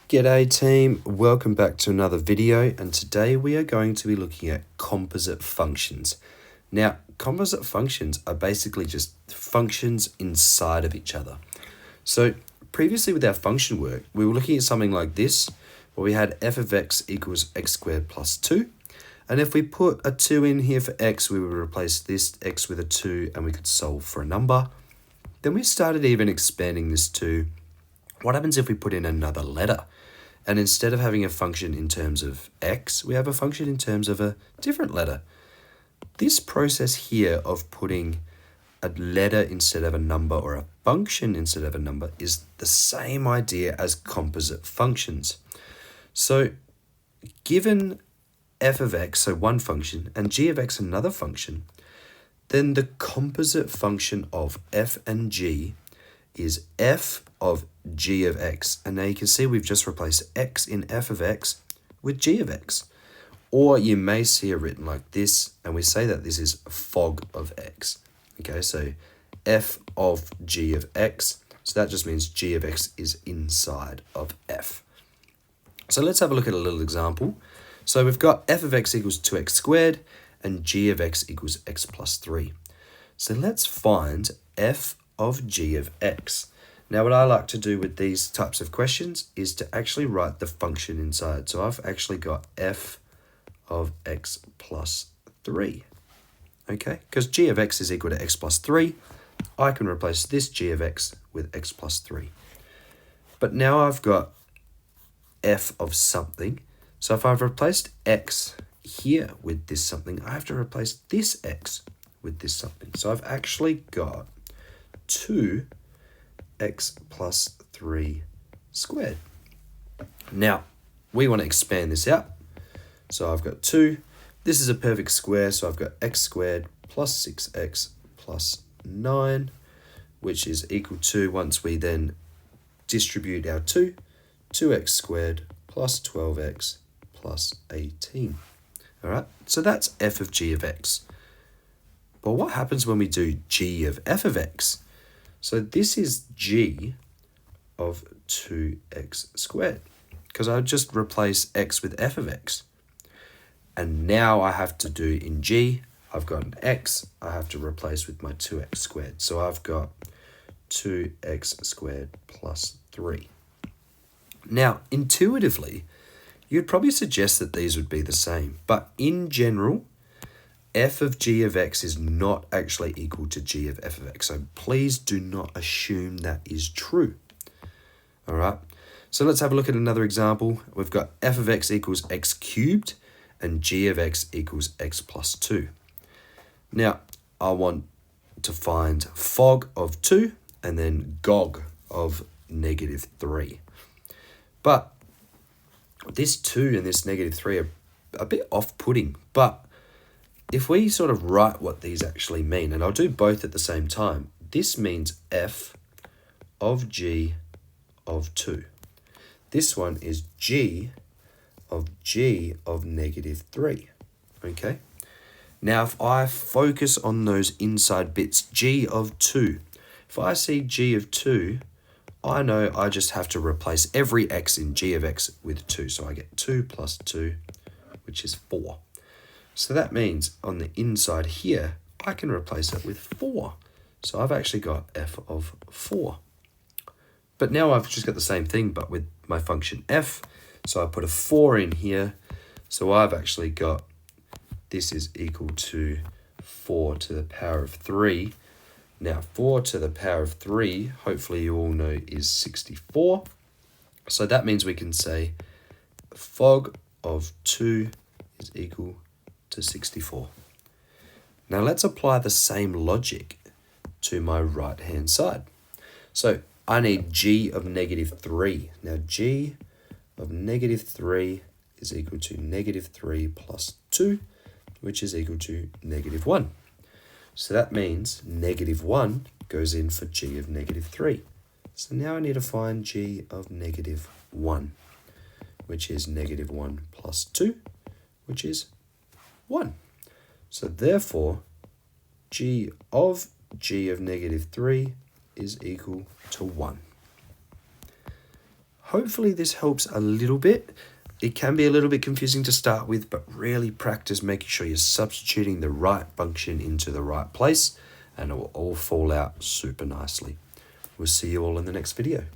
G'day team, welcome back to another video, and today we are going to be looking at composite functions. Now, composite functions are basically just functions inside of each other. So previously with our function work, we were looking at something like this, where we had f of x equals x squared plus 2. And if we put a 2 in here for x, we would replace this x with a 2 and we could solve for a number. Then we started even expanding this to what happens if we put in another letter? And instead of having a function in terms of x, we have a function in terms of a different letter. This process here of putting a letter instead of a number or a function instead of a number is the same idea as composite functions. So given f of x, so one function, and g of x, another function, then the composite function of f and g is f of g of x. And now you can see we've just replaced x in f of x with g of x. Or you may see it written like this, and we say that this is fog of x. Okay, so f of g of x. So that just means g of x is inside of f. So let's have a look at a little example. So we've got f of x equals 2x squared and g of x equals x plus 3. So let's find f of g of x. Now what I like to do with these types of questions is to actually write the function inside. So I've actually got f of x plus 3. Okay, because g of x is equal to x plus 3. I can replace this g of x with x plus 3. But now I've got f of something. So if I've replaced x here with this something, I have to replace this x with this something. So I've actually got 2x plus 3 squared. Now, we want to expand this out. So I've got 2. This is a perfect square, so I've got x squared plus 6x plus 9, which is equal to, once we then distribute our 2x squared plus 12x plus 18. All right, so that's f of g of x. But what happens when we do g of f of x? So this is g of 2x squared, because I just replace x with f of x. And now I have to do in g, I've got an x, I have to replace with my 2x squared. So I've got 2x squared plus 3. Now, intuitively, you'd probably suggest that these would be the same. But in general, f of g of x is not actually equal to g of f of x. So please do not assume that is true. All right. So let's have a look at another example. We've got f of x equals x cubed and g of x equals x plus 2. Now, I want to find fog of 2 and then gog of negative 3. But this 2 and this negative 3 are a bit off-putting, but if we sort of write what these actually mean, and I'll do both at the same time, this means f of g of 2. This one is g of negative 3. Okay? Now, if I focus on those inside bits, g of 2, if I see g of 2, I know I just have to replace every x in g of x with 2. So I get 2 plus 2, which is 4. So that means on the inside here, I can replace it with 4. So I've actually got f of 4. But now I've just got the same thing, but with my function f. So I put a 4 in here. So I've actually got, this is equal to 4 to the power of 3. Now 4 to the power of 3, hopefully you all know, is 64. So that means we can say fog of 2 is equal to 64. Now let's apply the same logic to my right hand side. So I need g of negative 3. Now g of negative 3 is equal to negative 3 plus 2, which is equal to negative 1. So that means negative 1 goes in for g of negative 3. So now I need to find g of negative 1, which is negative 1 plus 2, which is 1. So therefore, g of negative 3 is equal to 1. Hopefully this helps a little bit. It can be a little bit confusing to start with, but really practice making sure you're substituting the right function into the right place, and it will all fall out super nicely. We'll see you all in the next video.